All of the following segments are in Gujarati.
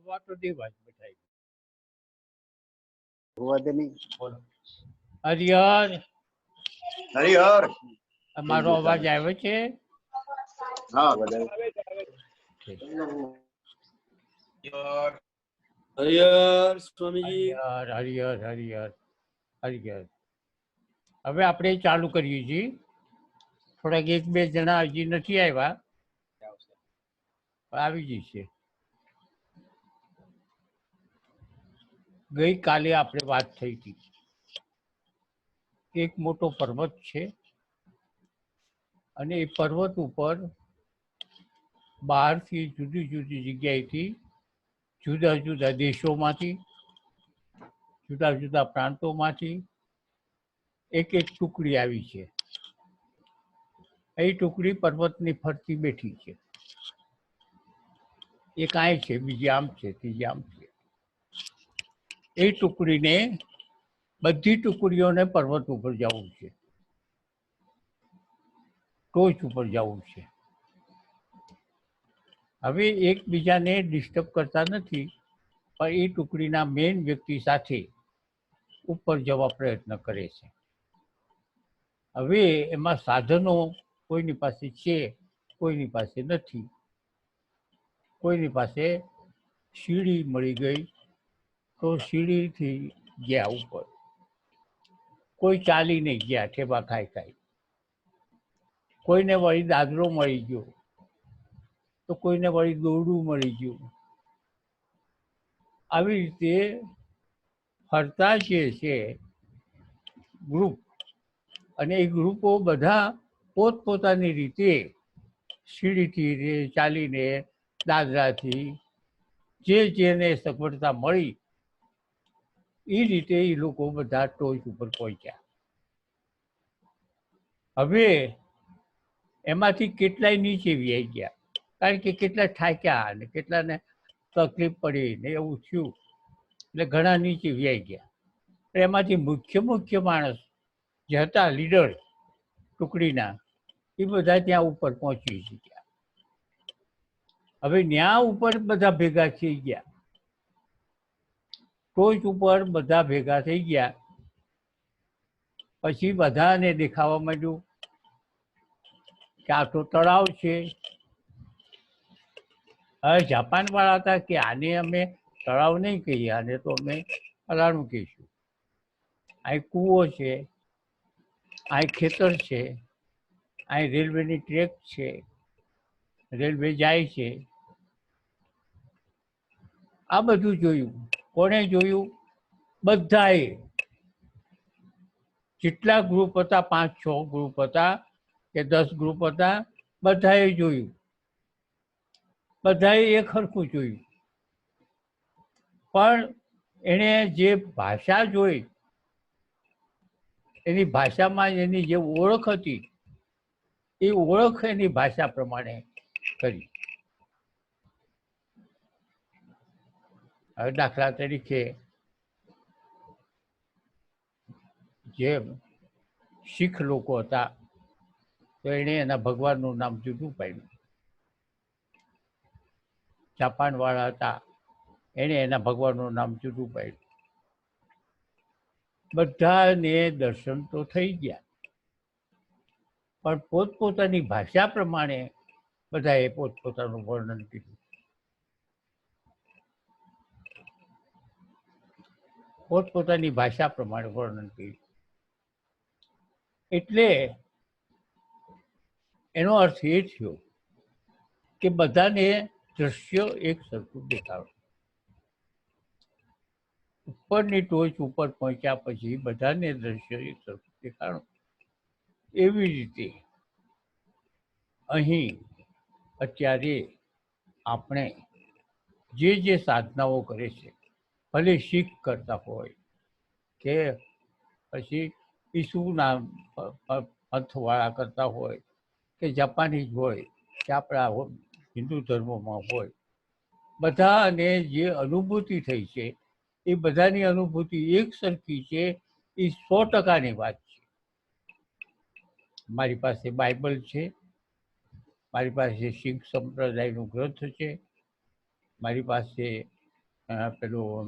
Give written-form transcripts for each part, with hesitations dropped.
વાતો દેવા જ બધાય. હોવા દે નહીં. બોલો. હરિહર, હરિહર. મારો અવાજ આવે છે? હા. હરિહર સ્વામીજી. હરિહર હરિહર હરિહર હરિહર. હવે આપણે ચાલુ કરીએ છીએ. થોડાક એક બે જણા હજી નથી આવ્યા, આવી જશે. ગઈકાલે આપણે વાત થઈ હતી. એક મોટો પર્વત છે અને એ પર્વત ઉપર બહારથી જુદી જુદી જગ્યાએથી જુદા જુદા દેશોમાંથી, જુદા જુદા પ્રાંતોમાંથી એક એક ટુકડી આવી છે. એ ટુકડી પર્વતની ફરતી બેઠી છે. એક આય છે, બીજી આમ છે, ત્રીજી આમ છે. એ ટુકડીને, બધી ટુકડીઓને પર્વત ઉપર જવું છે, ટોચ ઉપર જવું છે. હવે એકબીજાને ડિસ્ટર્બ કરતા નથી, પણ એ ટુકડીના મેઇન વ્યક્તિ સાથે ઉપર જવા પ્રયત્ન કરે છે. હવે એમાં સાધનો કોઈની પાસે છે, કોઈની પાસે નથી. કોઈની પાસે સીડી મળી ગઈ તો સીડીથી ગયા ઉપર. કોઈ ચાલીને ગયા ઠેબા ખાઈ ખાઈ. કોઈને વળી દાદરો મળી ગયો, તો કોઈને વળી દોરડું મળી ગયું. આવી રીતે ફરતા જે છે ગ્રુપ, અને એ ગ્રુપો બધા પોતપોતાની રીતે સીડીથી ચાલીને, દાદરાથી, જે જેને સગવડતા મળી એ રીતે એ લોકો બધા ટોચ ઉપર પહોંચ્યા. હવે એમાંથી કેટલાય નીચે વ્યાઈ ગયા, કારણ કે કેટલા થાક્યા અને કેટલાને તકલીફ પડી ને એવું થયું, એટલે ઘણા નીચે વ્યાઈ ગયા. એમાંથી મુખ્ય માણસ જે હતા લીડર ટુકડીના, એ બધા ત્યાં ઉપર પહોંચી શક્યા. હવે ત્યાં ઉપર બધા ભેગા થઈ ગયા, ટોચ ઉપર બધા ભેગા થઈ ગયા. પછી બધાને દેખાવા માંડ્યું કે આ તો તળાવ છે. હવે જાપાન વાળા હતા કે આને અમે તળાવ નહીં કહીએ, આને તો અમે ફલાણું કહીશું. અહીં કૂવો છે, અહીં ખેતર છે, અહીં રેલવેની ટ્રેક છે, રેલવે જાય છે. આ બધું જોયું. કોણે જોયું? બધાએ. જેટલા ગ્રુપ હતા, 5-6 ગ્રુપ હતા કે 10 ગ્રુપ હતા, બધાએ જોયું. બધાએ એક સરખું જોયું. પણ એણે જે ભાષા જોઈ, એની ભાષામાં એની જે ઓળખ હતી, એ ઓળખ એની ભાષા પ્રમાણે કરી. હવે દાખલા તરીકે જેમ શીખ લોકો હતા તો એણે એના ભગવાનનું નામ જુદું પાડ્યું. જાપાન વાળા હતા, એણે એના ભગવાનનું નામ જુદું પાડ્યું. બધાને દર્શન તો થઈ ગયા, પણ પોતપોતાની ભાષા પ્રમાણે બધાએ પોતપોતાનું વર્ણન કર્યું. પોતપોતાની ભાષા પ્રમાણે વર્ણન કર્યું. એટલે એનો અર્થ એ થયો કે બધાને દ્રશ્ય એક સરખું દેખાડો. ઉપરની ટોચ ઉપર પહોંચ્યા પછી બધાને દ્રશ્ય એક સરખું દેખાડો. એવી રીતે અહીં અત્યારે આપણે જે સાધનાઓ કરે છે, ભલે શીખ કરતા હોય કે પછી ઈસુ નામ પંથવાળા કરતા હોય કે જાપાનીઝ હોય કે આપણા હિન્દુ ધર્મમાં હોય, બધાને જે અનુભૂતિ થઈ છે એ બધાની અનુભૂતિ એક સરખી છે. એ 100%ની વાત છે. મારી પાસે બાઇબલ છે, મારી પાસે શીખ સંપ્રદાયનો ગ્રંથ છે, મારી પાસે પેલું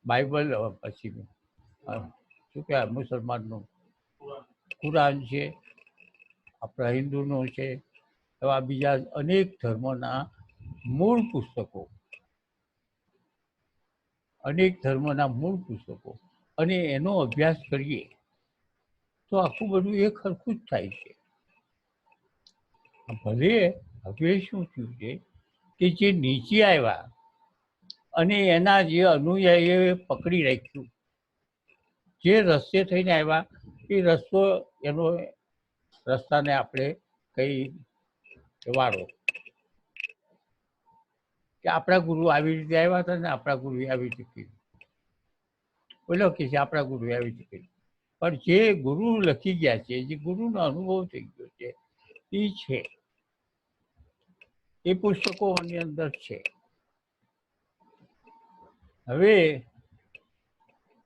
બાઇબલ, પછી શું કહેવાય મુસલમાનનું કુરાન છે, આપણા હિન્દુનું છે, એવા બીજા અનેક ધર્મોના મૂળ પુસ્તકો, અને એનો અભ્યાસ કરીએ તો આખું બધું એક સરખું જ થાય છે. ભલે હવે શું થયું છે કે જે નીચે આવ્યા અને એના જે અનુયાયીઓએ પકડી રાખ્યું, જે રસ્તે થઈને આવ્યા એ રસ્તાને આપણે કઈ વાળો કે આપણા ગુરુ આવી રીતે આવ્યા હતા ને આપણા ગુરુએ આવી રીતે કીધું, બોલો કે છે આપણા ગુરુએ આવી રીતે કીધું. પણ જે ગુરુ લખી ગયા છે, જે ગુરુનો અનુભવ થઈ ગયો છે, એ છે, એ પુસ્તકોની અંદર છે. હવે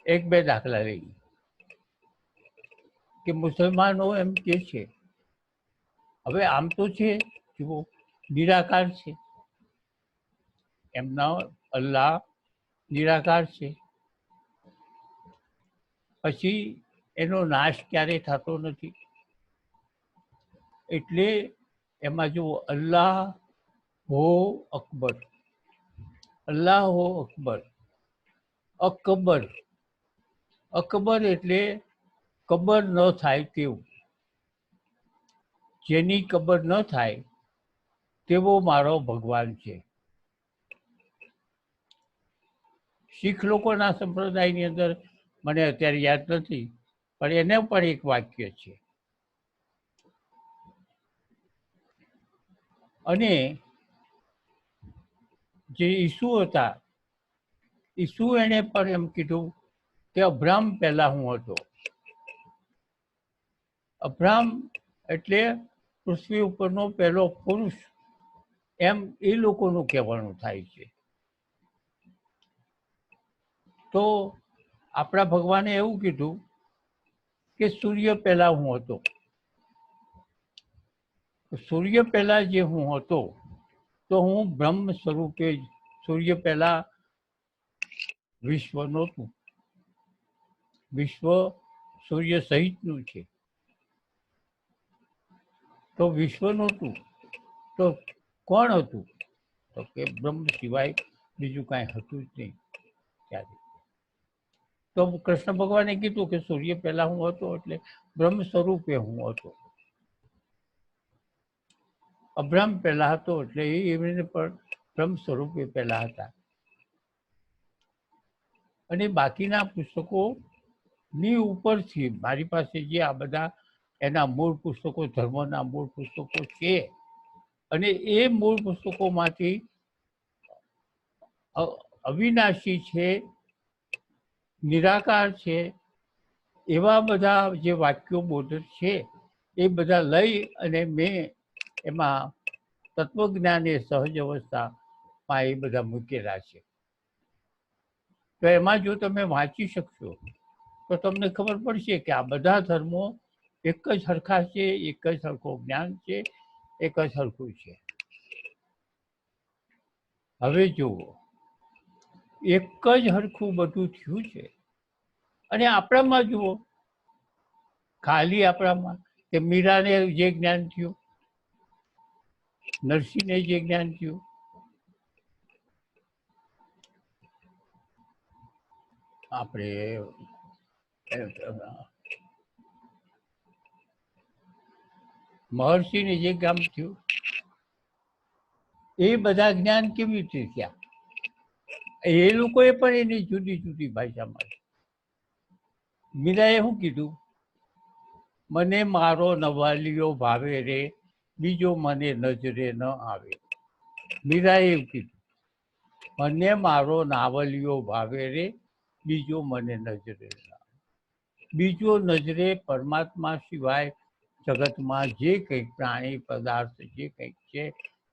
એક બે દાખલા લઈએ કે મુસલમાનો એમ કે છે, હવે આમ તો છે જુઓ નિરાકાર છે, એમના અલ્લાહ નિરાકાર છે, પછી એનો નાશ ક્યારેય થતો નથી. એટલે એમાં જો અલ્લાહ હો અકબર, અલ્લાહ હો અકબર, અકબર, અકબર એટલે કબર ન થાય તેવું, જેની કબર ન થાય તેવો મારો ભગવાન છે. શીખ લોકોના સંપ્રદાયની અંદર મને અત્યારે યાદ નથી, પણ એને પણ એક વાક્ય છે. અને જે ઈસુ હતા, ઈસુ એને પણ એમ કીધું કે અબ્રાહમ પહેલા હું હતો. અબ્રાહમ એટલે પૃથ્વી ઉપરનો પહેલો પુરુષ, એમ એ લોકોનું કહેવાનું થાય છે. તો આપણા ભગવાને એવું કીધું કે સૂર્ય પહેલા હું હતો. સૂર્ય પહેલા જે હું હતો તો હું બ્રહ્મ સ્વરૂપે જ, સૂર્ય પહેલા વિશ્વ નહોતું, વિશ્વ સૂર્ય સહિતનું છે. તો વિશ્વ નહોતું તો કોણ હતું? તો કે બ્રહ્મ સિવાય બીજું કાંઈ હતું જ નહીં ત્યારે. તો કૃષ્ણ ભગવાને કીધું કે સૂર્ય પહેલા હું હતો, એટલે બ્રહ્મ સ્વરૂપે હું હતો. અબ્રાહમ પહેલા હતો એટલે એમને પણ બ્રહ્મ સ્વરૂપે પહેલા હતા. અને બાકીના પુસ્તકોની ઉપરથી મારી પાસે જે આ બધા એના મૂળ પુસ્તકો, ધર્મના મૂળ પુસ્તકો છે, અને એ મૂળ પુસ્તકોમાંથી અવિનાશી છે, નિરાકાર છે, એવા બધા જે વાક્યો બોધક છે, એ બધા લઈ અને મેં એમાં તત્વજ્ઞાન એ સહજ અવસ્થામાં એ બધા મૂકેલા છે. તો એમાં જો તમે વાંચી શકશો તો તમને ખબર પડશે કે આ બધા ધર્મો એક જ સરખા છે, એક જ સરખું જ્ઞાન છે, એક જ સરખું છે. હવે જુઓ, એક જ સરખું બધું થયું છે. અને આપણામાં જુઓ, ખાલી આપણામાં કે મીરાને જે જ્ઞાન થયું, નરસિંહને જે જ્ઞાન થયું, આપણે મહર્ષિને જે જ્ઞાન થયું, એ બધા જ્ઞાન કેવી રીતે થયા? એ લોકોએ પણ એની જુદી જુદી ભાષામાં. મીરાએ શું કીધું? મને મારો નવાલિયો ભાવે રે, બીજો મને નજરે ન આવે. મીરાએ એવું કીધું, મને મારો નાવલિયો ભાવે રે, બીજો મને નજરે ન આવે. બીજો નજરે પરમાત્મા સિવાય જગતમાં જે કંઈક પ્રાણી પદાર્થ જે કંઈક છે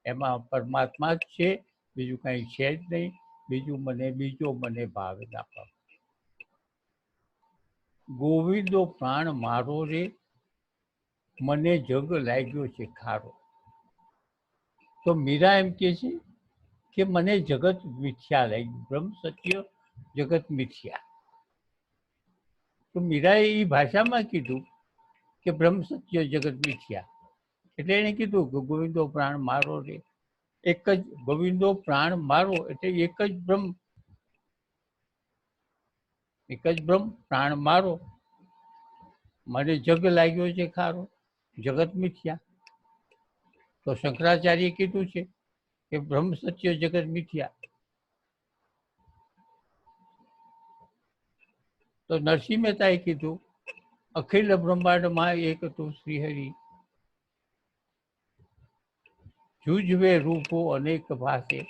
એમાં પરમાત્મા જ છે, બીજું કંઈ છે જ નહીં. બીજો મને ભાવે ના પામે. ગોવિંદો પ્રાણ મારો રે, મને જગ લાગ્યો છે ખારો. તો મીરા એમ કે છે કે મને જગત મિથ્યા લાગ્યું, બ્રહ્મ સત્ય જગત મિથ્યા. તો મીરાએ એ ભાષામાં કીધું કે બ્રહ્મ સત્ય જગત મિથ્યા. એટલે એને કીધું કે ગોવિંદો પ્રાણ મારો રે, એક જ ગોવિંદો પ્રાણ મારો એટલે એક જ બ્રહ્મ, એક જ બ્રહ્મ પ્રાણ મારો, મને જગ લાગ્યો છે ખારો, જગત મિથ્યા. તો શંકરાચાર્ય કીધું છે કે બ્રહ્મ સત્ય જગત મિથ્યા. તો નરસિંહ મહેતાએ કીધું અખિલ બ્રહ્માંડમાં એક તું શ્રીહરિ, જુજવે રૂપો અનેક ભાષે.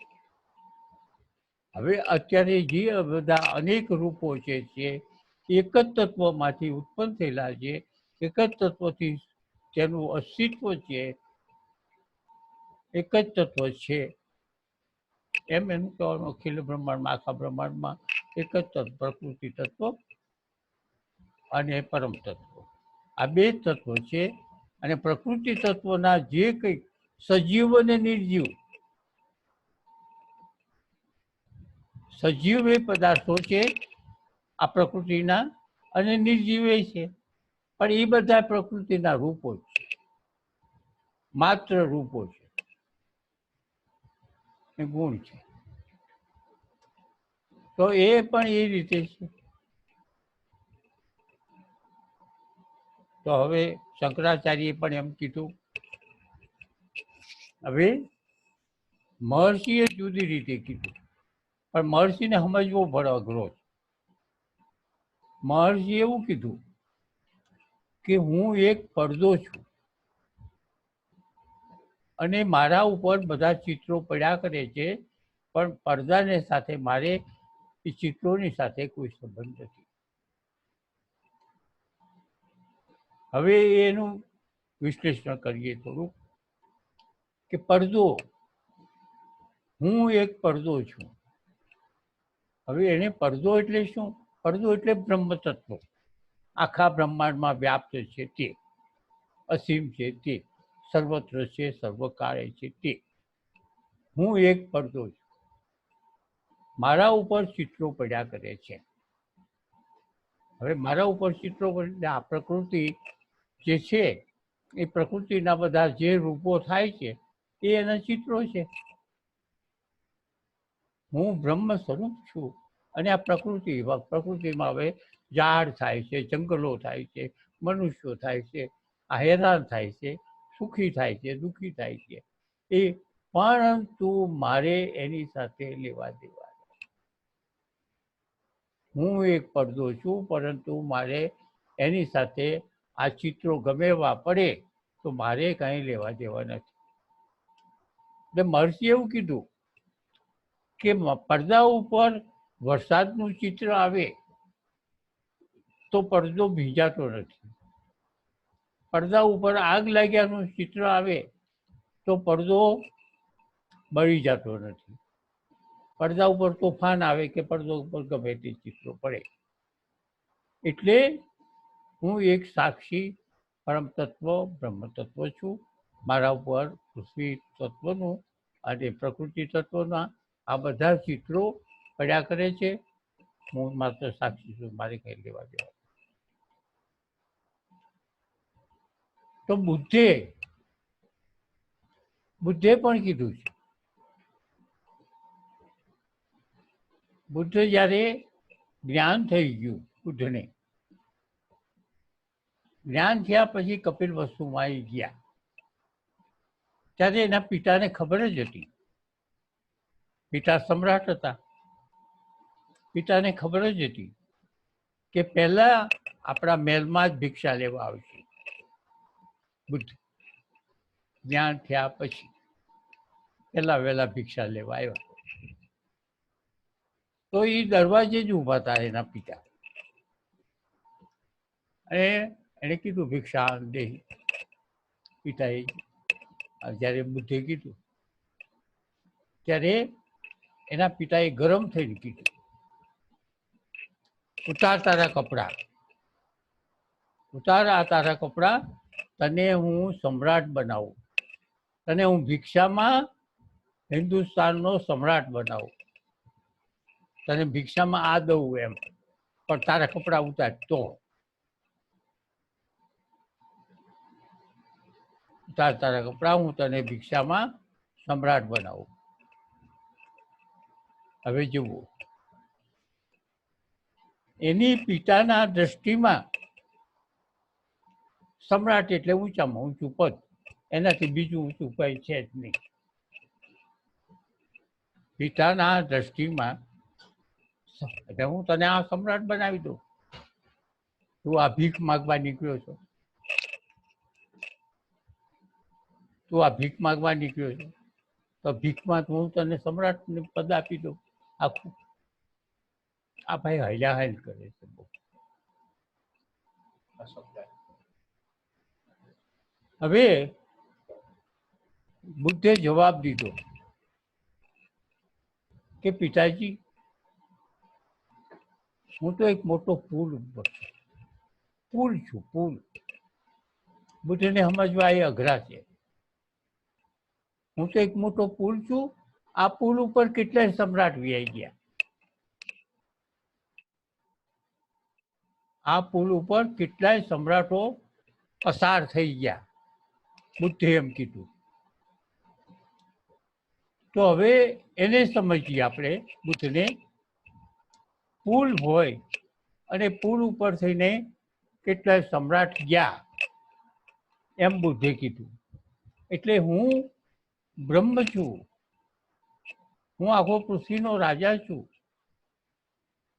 હવે અત્યારે જે બધા અનેક રૂપો છે એક જ તત્વમાંથી ઉત્પન્ન થયેલા છે, એક જ તત્વથી તેનું અસ્તિત્વ છે, એક જ તત્વ છે, એમ એનું કહેવાનું. અખિલ બ્રહ્માંડમાં, આખા બ્રહ્માંડમાં એક જ તત્વ, પ્રકૃતિ તત્વ અને પરમ તત્વ, આ બે તત્વો છે. અને પ્રકૃતિ તત્વના જે કંઈક સજીવ અને નિર્જીવ, સજીવ એ પદાર્થો છે આ પ્રકૃતિના, અને નિર્જીવ છે. પણ એ બધા પ્રકૃતિના રૂપો છે, માત્ર રૂપો છે, ગુણ છે. તો એ પણ એ રીતે છે. તો હવે શંકરાચાર્યએ પણ એમ કીધું. હવે મહર્ષિએ જુદી રીતે કીધું, પણ મહર્ષિને સમજવો પડે અઘરો. મહર્ષિએ એવું કીધું કે હું એક પડદો છું અને મારા ઉપર બધા ચિત્રો પડ્યા કરે છે, પણ પડદાને સાથે મારે એ ચિત્રોની સાથે કોઈ સંબંધ નથી. હવે એનું વિશ્લેષણ કરીએ થોડુંક કે પડદો, હું એક પડદો છું. હવે એને પડદો એટલે શું? પડદો એટલે બ્રહ્મ તત્વ, આખા બ્રહ્માંડમાં વ્યાપ્ત છે તે, અસીમ છે તે, સર્વત્ર છે, સર્વકાળે છે તે. હું એક પડદો છું, મારા ઉપર ચિત્રો પડ્યા કરે છે. હવે મારા ઉપર ચિત્રો પડે, આ પ્રકૃતિ જે છે એ પ્રકૃતિના બધા જે રૂપો થાય છે એ એના ચિત્રો છે. હું બ્રહ્મ સ્વરૂપ છું અને આ પ્રકૃતિમાં હવે ઝાડ થાય છે, જંગલો થાય છે, મનુષ્યો થાય છે, આ હેરાન થાય છે, સુખી થાય છે, દુઃખી થાય છે, એ પરંતુ મારે એની સાથે લેવા દેવા. હું એક પડદો છું, પરંતુ મારે એની સાથે આ ચિત્રો ગમે એવા પડે તો મારે કાંઈ લેવા દેવા નથી. એટલે મહર્ષિએ એવું કીધું કે પડદા ઉપર વરસાદનું ચિત્ર આવે તો પડદો ભીંજાતો નથી, પડદા ઉપર આગ લાગ્યાનું ચિત્ર આવે તો પડદો બળી જતો નથી, પડદા ઉપર તોફાન આવે કે પડદા ઉપર ગમે તે ચિત્રો પડે. એટલે હું એક સાક્ષી પરમ તત્વ બ્રહ્મ તત્વ છું. મારા ઉપર પૃથ્વી તત્વનું અને પ્રકૃતિ તત્વના આ બધા ચિત્રો પડ્યા કરે છે. હું માત્ર સાક્ષી છું, મારે કંઈ લેવા દેવા. તો બુદ્ધે પણ કીધું છે. બુદ્ધ જ્યારે જ્ઞાન થઈ ગયું, બુદ્ધને જ્ઞાન થયા પછી કપિલ વસ્તુમાં ગયા, ત્યારે એના પિતાને ખબર જ હતી. પિતા સમ્રાટ હતા, પિતાને ખબર જ હતી કે પહેલા આપણા મહેલમાં જ ભિક્ષા લેવા આવશે બુદ્ધ. જ્ઞાન થયા પછી પહેલા વહેલા ભિક્ષા લેવા આવ્યા. તો એ દરવાજે જ ઊભા હતા એના પિતા, અને એણે કીધું ભિક્ષા દે. પિતાએ જ્યારે બુદ્ધે કીધું ત્યારે એના પિતાએ ગરમ થઈને કીધું, ઉતાર તારા કપડાં, ઉતાર આ તારા કપડાં, તને હું સમ્રાટ બનાવું, તને હું ભિક્ષામાં હિન્દુસ્તાનનો સમ્રાટ બનાવું, તને ભિક્ષામાં આ દઉં એમ, પણ તારા કપડા ઉતાર તો તારા કપડા હું તને ભિક્ષામાં સમ્રાટ બનાવું. હવે જુઓ, એની પિતાના દ્રષ્ટિમાં સમ્રાટ એટલે ઊંચામાં ઊંચું પદ, એનાથી બીજું ઊંચું કઈ છે જ નહીં. પિતાના દ્રષ્ટિમાં એટલે હું તને આ સમ્રાટ બનાવી દઉં, તું આ ભીખ માગવા નીકળ્યો છો, તું આ ભીખ માગવા નીકળ્યો છો, તો ભીખમાં હું તને સમ્રાટનું પદ આપી દઉં આખું. આ ભાઈ હૈયા હાલ કરે છે બહુ. હવે બુદ્ધે જવાબ દીધો કે પિતાજી, હું તો એક મોટો પુલ ઉપર છું, પુલ. બુદ્ધને સમજવા એ અઘરા છે. હું તો એક મોટો પુલ છું, આ પુલ ઉપર કેટલાય સમ્રાટ વ્યાઈ ગયા, આ પુલ ઉપર કેટલાય સમ્રાટો પસાર થઈ ગયા, બુદ્ધે એમ કીધું. તો હવે એને સમજીએ આપણે બુદ્ધને, પુલ હોય અને પુલ ઉપર થઈને કેટલાય સમ્રાટ ગયા એમ બુદ્ધે કીધું. એટલે હું બ્રહ્મ છું, હું આખો પૃથ્વીનો રાજા છું.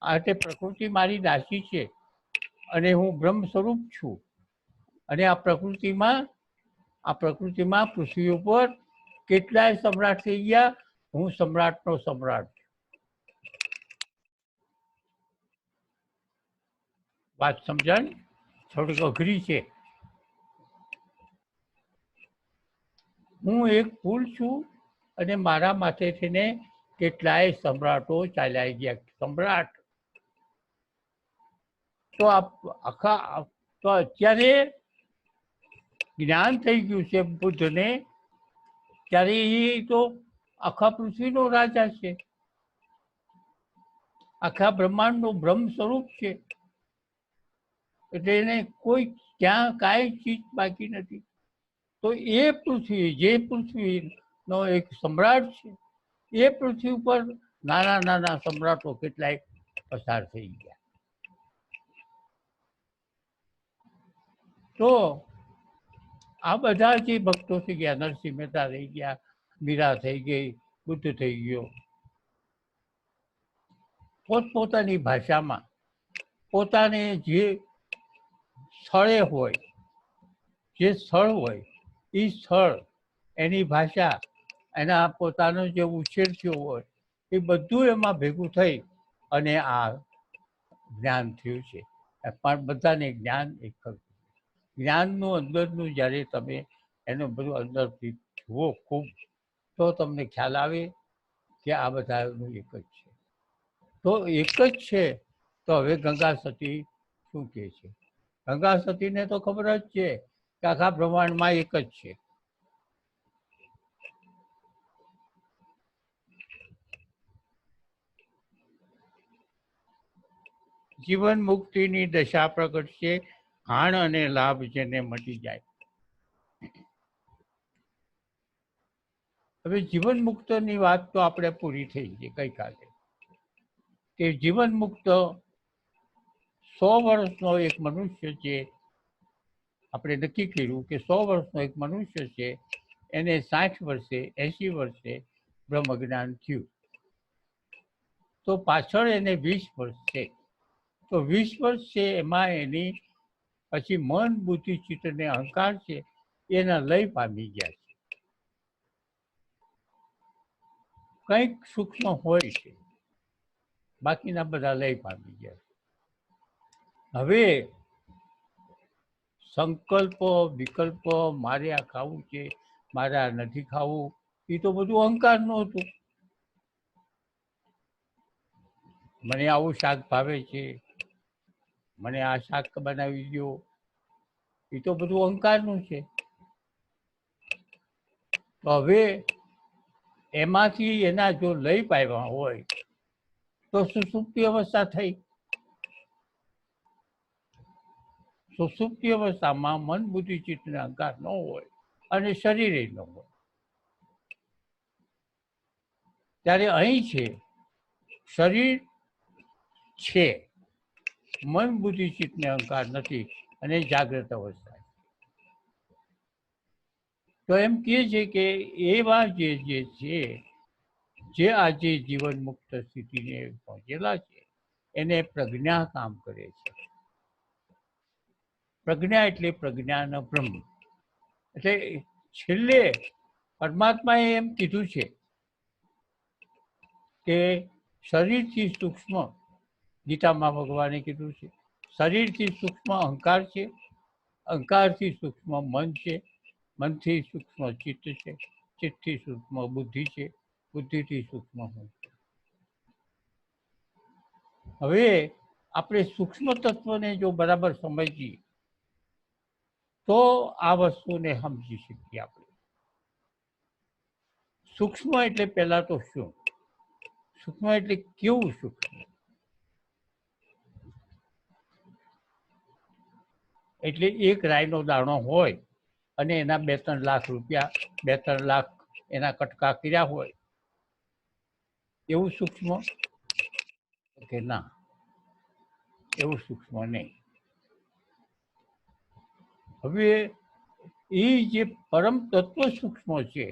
આ તે પ્રકૃતિ મારી દાસી છે અને હું બ્રહ્મ સ્વરૂપ છું. અને આ પ્રકૃતિમાં પૃથ્વી ઉપર કેટલાય સમ્રાટ થઈ ગયા, હું સમ્રાટનો સમ્રાટ છું. વાત સમજાણ? થોડીક અઘરી છે. હું એક પુલ છું અને મારા માથે થઈને કેટલાય સમ્રાટો ચાલ્યા ગયા. સમ્રાટ તો આખા તો અત્યારે જ્ઞાન થઈ ગયું છે બુદ્ધને, ત્યારે એ તો આખા પૃથ્વીનો રાજા છે, આખા બ્રહ્માંડનો બ્રહ્મ સ્વરૂપ છે. એટલે એને કોઈ ત્યાં કાંઈ ચીજ બાકી નથી. તો એ પૃથ્વી, જે પૃથ્વીનો એક સમ્રાટ છે, એ પૃથ્વી ઉપર નાના નાના સમ્રાટો કેટલાય પસાર થઈ ગયા. તો આ બધા જે ભક્તો થઈ ગયા, નરસિંહ મહેતા થઈ ગયા, મીરા થઈ ગઈ, બુદ્ધ થઈ ગયો, પોતપોતાની ભાષામાં પોતાને જે સ્થળે હોય, જે સ્થળ હોય એ સ્થળ, એની ભાષા, એના પોતાનો જે ઉછેર થયો હોય એ બધું એમાં ભેગું થઈ અને આ જ્ઞાન થયું છે. પણ બધાને જ્ઞાન એક જ. જ્ઞાનનું અંદરનું જ્યારે તમે એનું બધું અંદરથી જુઓ ખૂબ, તો તમને ખ્યાલ આવે કે આ બધાનું એક જ છે. તો એક જ છે. તો હવે ગંગા સતી શું કહે છે? ગંગા સતીને તો ખબર જ છે કે આખા બ્રહ્માંડમાં એક જ છે. જીવન મુક્તિની દશા પ્રગટ છે, હાણ અને લાભ જેને મટી જાય. હવે જીવન મુક્તની વાત તો આપણે પૂરી થઈ છે ગઈકાલે, કે જીવન મુક્ત 100 વર્ષનો એક મનુષ્ય છે. આપણે નક્કી કર્યું કે 100 વર્ષનો એક મનુષ્ય છે, એને 60 વર્ષે 80 વર્ષે બ્રહ્મ જ્ઞાન થયું. તો પાછળ એને 20 વર્ષ છે. તો 20 વર્ષ છે એમાં એની પછી મન, બુદ્ધિ, ચિત્ત ને અહંકાર છે એના લય પામી ગયા છે. કંઈક સૂક્ષ્મ હોય છે, બાકીના બધા લય પામી ગયા છે. હવે સંકલ્પ વિકલ્પ, મારે આ ખાવું છે, મારે આ નથી ખાવું, એ તો બધું અહંકારનું હતું. મને આવું શાક ભાવે છે, મને આ શાક બનાવી દો, એ તો બધું અહંકારનું છે. તો હવે એમાંથી એના જો લય પામ્યા હોય તો સુષુપ્તિ અવસ્થા થઈ. સુષુપ્તિ અવસ્થામાં મન બુદ્ધિ ચિત્ત ને અહંકાર ન હોય અને શરીરે ન હોય. ત્યારે અહીં છે શરીર છે, મન બુદ્ધિ ચિત્ત ને અહંકાર નથી અને જાગ્રત અવસ્થા. તો એમ કહે છે કે એવા જે છે જે આજે જીવન મુક્ત સ્થિતિને પહોંચેલા છે એને પ્રજ્ઞા કામ કરે છે. પ્રજ્ઞા એટલે પ્રજ્ઞાન બ્રહ્મ. એટલે છેલ્લે પરમાત્માએ એમ કીધું છે કે શરીરથી સૂક્ષ્મ, ગીતામાં ભગવાને કીધું છે, શરીરથી સૂક્ષ્મ અહંકાર છે, અહંકારથી સૂક્ષ્મ મન છે, મનથી સૂક્ષ્મ ચિત્ત છે, ચિત્તથી સૂક્ષ્મ બુદ્ધિ છે, બુદ્ધિથી સૂક્ષ્મ હું છે. હવે આપણે સૂક્ષ્મ તત્વને જો બરાબર સમજીએ તો આ વસ્તુને સમજી શકીએ આપણે. સૂક્ષ્મ એટલે પહેલા તો શું? સૂક્ષ્મ એટલે કેવું સૂક્ષ્મ? એટલે એક રાયનો દાણો હોય અને એના 2-3 લાખ રૂપિયા, 2-3 લાખ એના કટકા કર્યા હોય, એવું સૂક્ષ્મ કે ના? એવું સૂક્ષ્મ નહીં. હવે એ જે પરમ તત્વ સૂક્ષ્મ છે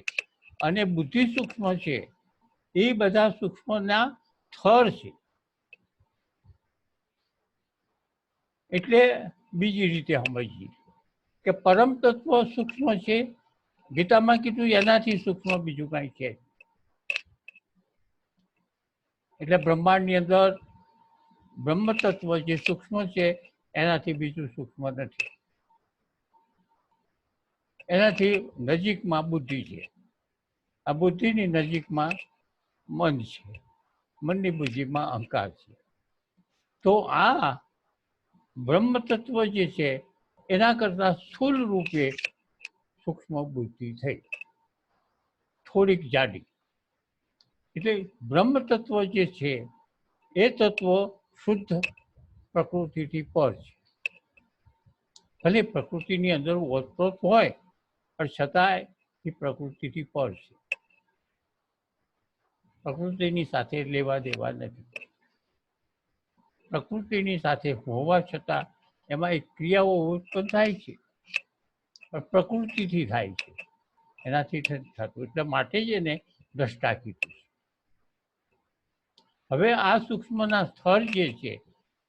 અને બુદ્ધિ સૂક્ષ્મ છે એ બધા સૂક્ષ્મના થર છે. એટલે બીજી રીતે સમજીએ કે પરમ તત્વ સૂક્ષ્મ છે, ગીતામાં કીધું એનાથી સૂક્ષ્મ બીજું કાંઈ છે. એટલે બ્રહ્માંડની અંદર બ્રહ્મ તત્વ જે સૂક્ષ્મ છે એનાથી બીજું સૂક્ષ્મ નથી. એનાથી નજીકમાં બુદ્ધિ છે, આ બુદ્ધિની નજીકમાં મન છે, મનની બુદ્ધિમાં અહંકાર છે. તો આ બ્રહ્મ તત્વ જે છે એના કરતા સ્થૂળ રૂપે સૂક્ષ્મ બુદ્ધિ થઈ, થોડીક જાડી. એટલે બ્રહ્મ તત્વ જે છે એ તત્વ શુદ્ધ પ્રકૃતિથી પર છે. ભલે પ્રકૃતિની અંદર ઓતપ્રોત હોય પણ છતાંય એ પ્રકૃતિથી પર છે. પ્રકૃતિની સાથે લેવા દેવા નથી. પ્રકૃતિની સાથે હોવા છતાં એમાં એક ક્રિયાઓ ઉત્પન્ન થાય છે પણ પ્રકૃતિથી થાય છે, એનાથી નથી થતું. એટલે માટે જ એને દ્રષ્ટા કીધું છે. હવે આ સૂક્ષ્મના સ્તર જે છે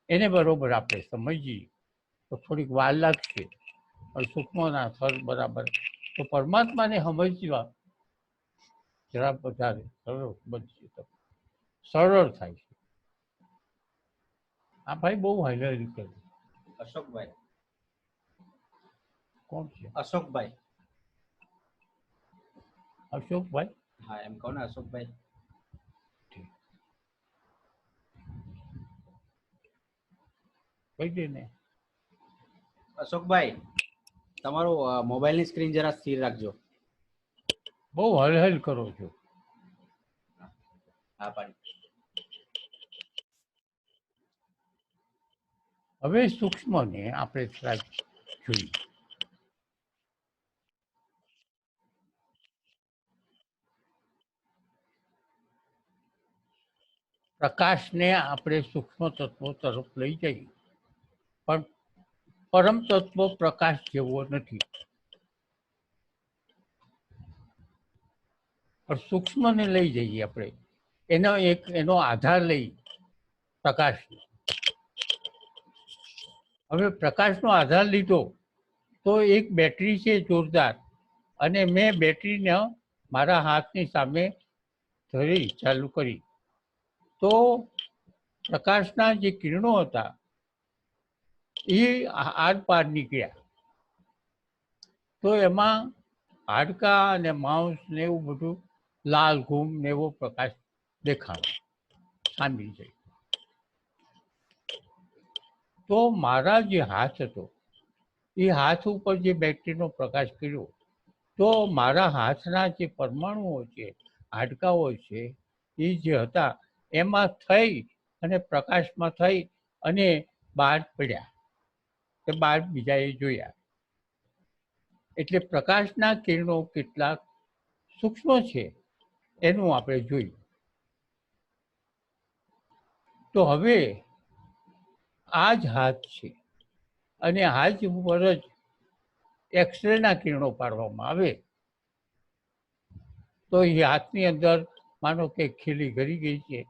એને બરોબર આપણે સમજીએ તો થોડીક વાર લાગશે, પણ સૂક્ષ્મના સ્તર બરાબર તો પરમાત્માને સમજવા જરા વધારે સરળ બનશે, સરળ થાય છે. આ ભાઈ બહુ હાઈલાઇટ કર્યું. અશોકભાઈ. કોણ છે? અશોકભાઈ. અશોકભાઈ? હા, એમ કહો ને અશોકભાઈ. કહી દે ને. અશોકભાઈ, તમારો મોબાઈલની સ્ક્રીન જરા સ્થિર રાખજો. બહુ હલહલ કરો છો. હા પાડી. હવે સૂક્ષ્મને આપણે થોડાક જોઈએ. પ્રકાશને આપણે સૂક્ષ્મ તત્વો તરફ લઈ જઈએ પણ પરમ તત્વ પ્રકાશ જેવો નથી. પણ સૂક્ષ્મને લઈ જઈએ આપણે, એનો આધાર લઈ પ્રકાશ. હવે પ્રકાશનો આધાર લીધો તો એક બેટરી છે જોરદાર, અને મેં બેટરીને મારા હાથની સામે ધરી ચાલુ કરી તો પ્રકાશના જે કિરણો હતા એ આર પાર નીકળ્યા. તો એમાં હાડકાં અને માંસ ને એવું બધું લાલ ઘૂમ ને એવો પ્રકાશ દેખાણો સામી જાય. તો મારા જે હાથ હતો એ હાથ ઉપર જે બેટરીનો પ્રકાશ કર્યો તો મારા હાથના જે પરમાણુઓ છે હાડકાઓ છે એ જે હતા એમાં થઈ અને પ્રકાશમાં થઈ અને બહાર પડ્યા, તે બહાર બીજાએ જોયા. એટલે પ્રકાશના કિરણો કેટલાક સૂક્ષ્મ છે એનું આપણે જોયું. તો હવે આ જ હાથ છે અને હાથ ઉપર જ એક્સરેના કિરણો પાડવામાં આવે તો એ હાથની અંદર માનો કે ખીલી ગરી ગઈ છે,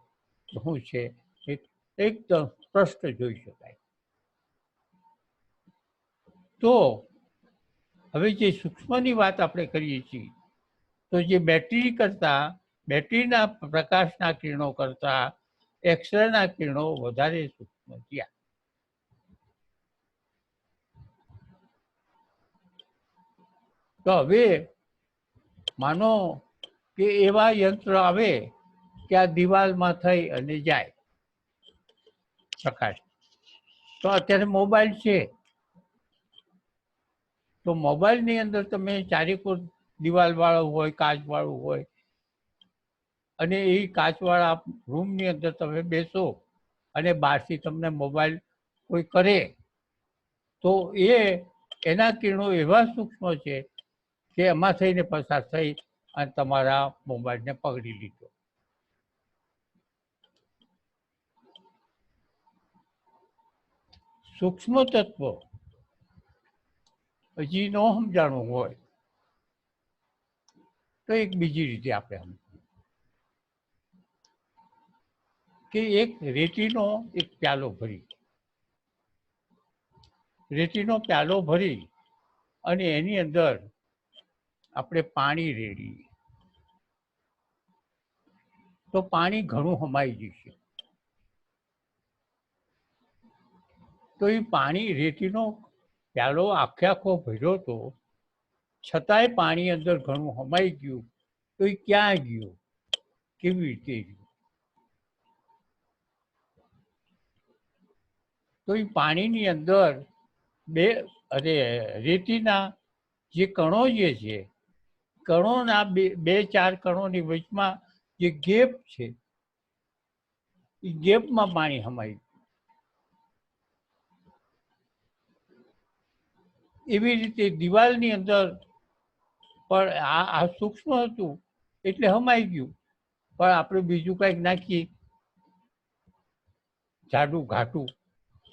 શું છે એ એકદમ સ્પષ્ટ જોઈ શકાય. તો હવે જે સૂક્ષ્મની વાત આપણે કરીએ છીએ તો જે બેટરીના પ્રકાશના કિરણો કરતા એક્સરેના કિરણો વધારે સૂક્ષ્મ થયા. તો હવે માનો કે એવા યંત્ર આવે કે આ દિવાલમાં થઈ અને જાય પ્રકાશ. તો અત્યારે મોબાઈલ છે, તો મોબાઈલની અંદર તમે ચારેકોર દિવાલવાળું હોય, કાચવાળું હોય, અને એ કાચવાળા રૂમની અંદર તમે બેસો અને બહારથી તમને મોબાઈલ કોઈ કરે તો એના કિરણો એવા સૂક્ષ્મ છે કે એમાં થઈને પસાર થઈ અને તમારા મોબાઈલને પકડી લીધો. સૂક્ષ્મ તત્વ હજી ન સમજાણું હોય તો એક બીજી રીતે આપણે કે એક રેતીનો એક પ્યાલો ભરી અને એની અંદર આપણે પાણી રેડીએ તો પાણી ઘણું હમાઈ જશે. તો એ પાણી રેતીનો પ્યાલો આખો ભર્યો હતો છતાંય પાણી અંદર ઘણું હમાઈ ગયું. તો એ ક્યાં ગયું, કેવી રીતે ગયું? તો એ પાણીની અંદર રેતીના જે કણો જે છે, કણોના બે ચાર કણોની વચમાં જે ગેપ છે એ ગેપમાં પાણી હમાઈ ગયું. એવી રીતે દિવાલની અંદર પણ આ સૂક્ષ્મ હતું એટલે હમાઈ ગયું, પણ આપણે બીજું કંઈક નાખીએ જાડું ઘાટું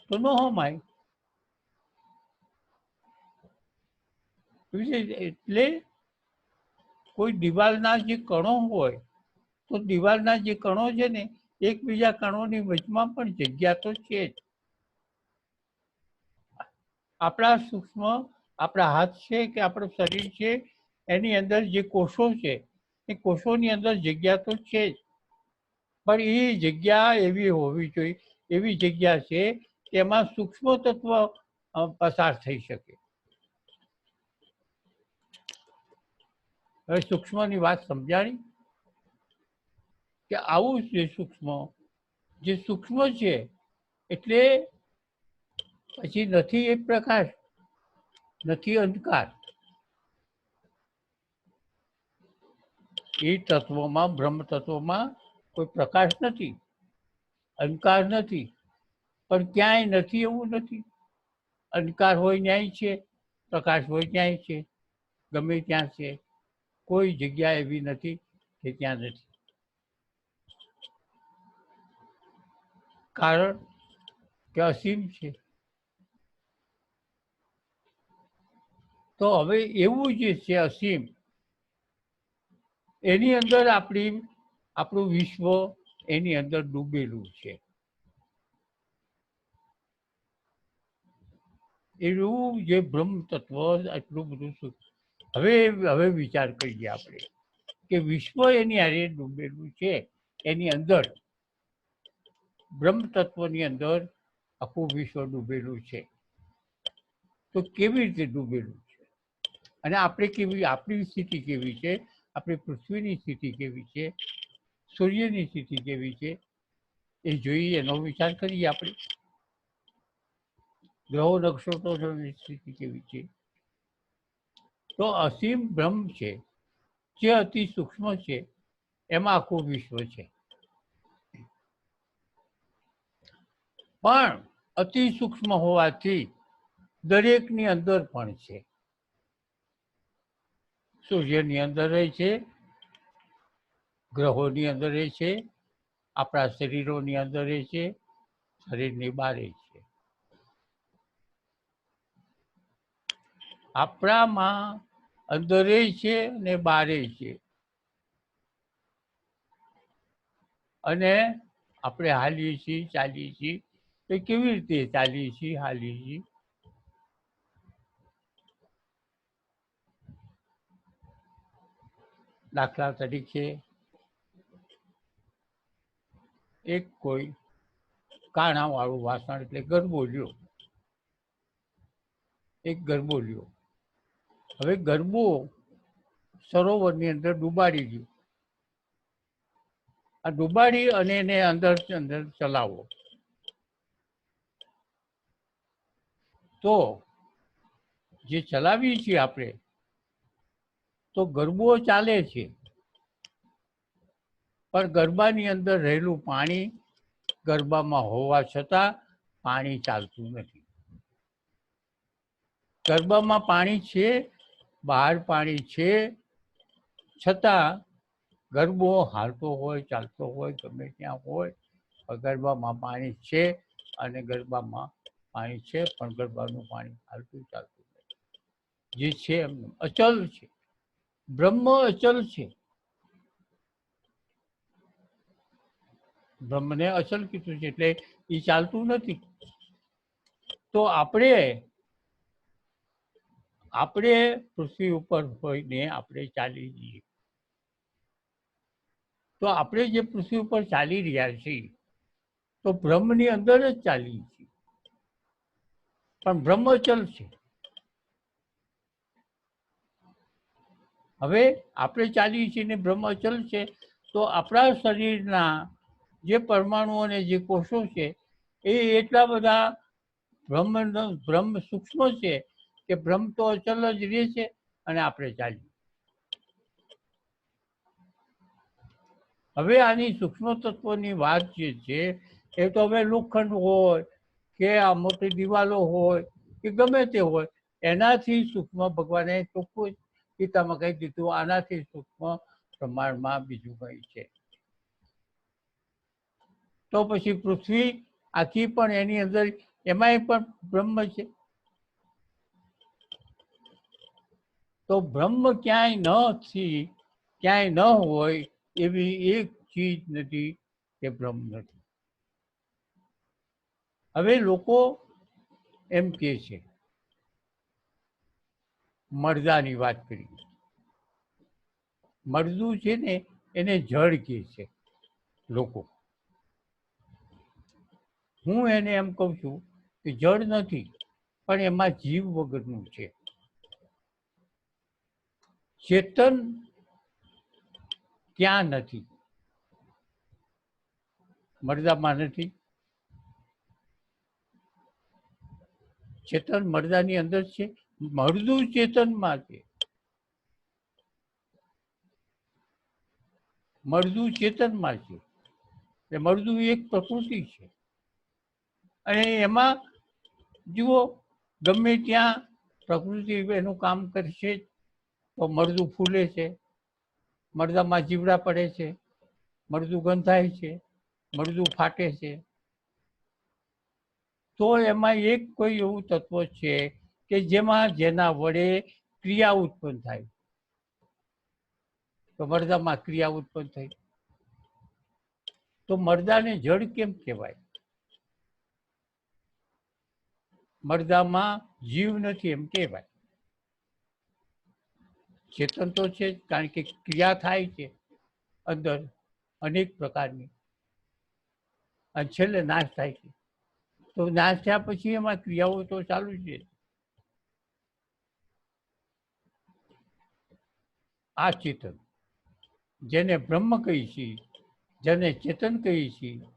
તો ન હમાય. એટલે કોઈ દિવાલના જે કણો હોય તો દિવાલના જે કણો છે ને એકબીજા કણોની વચમાં પણ જગ્યા તો છે જ. આપણા સૂક્ષ્મ આપણા હાથ છે કે આપણું શરીર છે એની અંદર જે કોષો છે એ કોષોની અંદર જગ્યા તો છે જ, પણ એ જગ્યા એવી હોવી જોઈએ, એવી જગ્યા છે કે એમાં સૂક્ષ્મ તત્વ પસાર થઈ શકે. હવે સૂક્ષ્મની વાત સમજાણી કે આવું જે સૂક્ષ્મ છે એટલે પછી નથી એ પ્રકાશ, નથી અંધકાર. એ તત્વોમાં બ્રહ્મ તત્વોમાં કોઈ પ્રકાશ નથી, અંધકાર નથી, પણ ક્યાંય નથી એવું નથી. અંધકાર હોય ન્યાય છે, પ્રકાશ હોય ક્યાંય છે, ગમે ત્યાં છે. કોઈ જગ્યા એવી નથી કે ત્યાં નથી. કારણ કે અસીમ છે. તો હવે એવું જે છે અસીમ, એની અંદર આપણું વિશ્વ એની અંદર ડૂબેલું છે. એવું જે બ્રહ્મ તત્વ આટલું બધું હવે વિચાર કરીએ આપણે કે વિશ્વ એની હારે ડૂબેલું છે, એની અંદર બ્રહ્મ તત્વની અંદર આખું વિશ્વ ડૂબેલું છે. તો કેવી રીતે ડૂબેલું છે અને આપણી સ્થિતિ કેવી છે, આપણી પૃથ્વીની સ્થિતિ કેવી છે, સૂર્યની સ્થિતિ કેવી છે એ જોઈએ, એનો વિચાર કરીએ આપણે. ગ્રહો નક્ષત્રોની સ્થિતિ કેવી છે. તો અસીમ બ્રહ્મ છે જે અતિ સૂક્ષ્મ છે એમાં આખું વિશ્વ છે. પણ અતિ સૂક્ષ્મ હોવાથી દરેકની અંદર પણ છે. સૂર્યની અંદર રહે છે, ગ્રહોની અંદર રહે છે, આપણા શરીરોની અંદર રહે છે, શરીરની બહાર રહે છે. આપણામાં અંદર રહે છે અને બહાર છે. અને આપણે હાલીએ છીએ, ચાલીએ છીએ, તો કેવી રીતે ચાલીએ છીએ, હાલીએ છીએ? દાખલા તરીકે એક કોઈ કાણાવાળું વાસણ એટલે ગરબો લ્યો, એક ગરબો લ્યો. હવે ગરબો સરોવરની અંદર ડૂબાડી દો. આ ડૂબાડી અને એને અંદર અંદર ચલાવો તો જે ચલાવીએ છીએ આપણે, તો ગરબો ચાલે છે, પણ ગરબાની અંદર રહેલું પાણી ગરબામાં હોવા છતાં પાણી ચાલતું નથી. ગરબામાં પાણી છે, બહાર પાણી છે, છતાં ગરબો હાલતો હોય, ચાલતો હોય, ગમે ત્યાં હોય, પણ ગરબામાં પાણી છે અને ગરબામાં પાણી છે, પણ ગરબાનું પાણી હાલતું ચાલતું નથી. જે છે એમનું અચલ છે. બ્રહ્મ અચલ છે. બ્રહ્મને અચલ કીધું છે એટલે એ ચાલતું નથી. તો આપણે પૃથ્વી ઉપર હોઈને આપણે ચાલી જઈએ, તો આપણે જે પૃથ્વી ઉપર ચાલી રહ્યા છીએ તો બ્રહ્મની અંદર જ ચાલીએ છીએ, પણ બ્રહ્મ અચલ છે. હવે આપણે ચાલીએ છીએ ને બ્રહ્મ અચલ છે, તો આપણા શરીરના જે પરમાણુ અને જે કોષો છે એ એટલા બધા બ્રહ્મ સૂક્ષ્મ છે કે બ્રહ્મ તો અચલ જ રહે છે અને આપણે ચાલીએ. હવે આની સૂક્ષ્મ તત્વની વાત જે છે એ તો હવે લોખંડ હોય કે આ મોટી દિવાલો હોય કે ગમે તે હોય, એનાથી સૂક્ષ્મ ભગવાને ચોખ્ખું ગીતામાં કહી દીધું, આનાથી સૂક્ષ્મ પ્રમાણમાં બીજું કંઈ છે. તો પછી પૃથ્વી આખી પણ એની અંદર એમાંય પણ બ્રહ્મ છે. તો બ્રહ્મ ક્યાંય નથી, ક્યાંય ન હોય એવી એક ચીજ નથી કે બ્રહ્મ નથી. હવે લોકો એમ કહે છે, મરદાની વાત કરી, મરદું છે ને એને જળ કહે છે લોકો. હું એને એમ કહું છું કે જળ નથી, પણ એમાં જીવ વગરનું છે. ચેતન ક્યાં નથી? મરદામાં નથી. ચેતન મરદાની અંદર છે, મરદું ચેતનમાં છે. મરદું ચેતનમાં છે, એટલે મરદું એક પ્રકૃતિ છે. અને એમાં જુઓ, ગમે ત્યાં પ્રકૃતિ એનું કામ કરશે તો મરદું ફૂલે છે, મરદામાં જીવડા પડે છે, મરદું ગંધાય છે, મરદું ફાટે છે. તો એમાં એક કોઈ એવું તત્વ છે કે જેના વડે ક્રિયા ઉત્પન્ન થાય. તો મરદામાં ક્રિયા ઉત્પન્ન થઈ, તો મરદાને જળ કેમ કહેવાય? મરદામાં જીવ નથી એમ કહેવાય. ચેતન તો છે, કારણ કે ક્રિયા થાય છે અંદર અનેક પ્રકારની, અને છેલ્લે નાશ થાય છે. તો નાશ થયા પછી એમાં ક્રિયાઓ તો ચાલુ છે. આ ચેતન, જેને બ્રહ્મ કહીએ છીએ, જેને ચેતન કહીએ છીએ,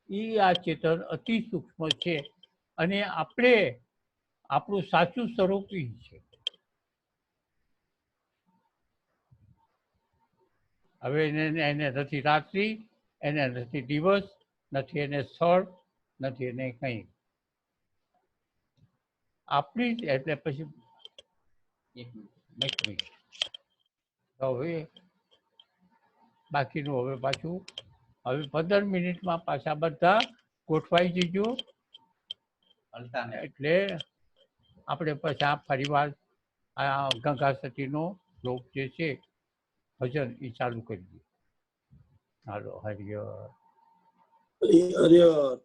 એ આ ચેતન અતિ સૂક્ષ્મ છે અને આપણે આપણું સાચું સ્વરૂપ છે. હવે એને નથી રાત્રિ, એને નથી દિવસ, નથી એને સ્થળ, નથી એને કંઈ. આપણી જ એટલે પછી એક મિનિટ. એક મિનિટ. તો હવે બાકીનું હવે પાછું હવે 15 મિનિટમાં પાછા બધા ગોઠવાઈ જજો. હલતા ને એટલે આપણે પછી આ ફરીવાર આ ગંગા સતીનો શ્લોક જે છે ભજન એ ચાલુ કરીએ. હાલો હરિહર. હરિહર. હરિહર.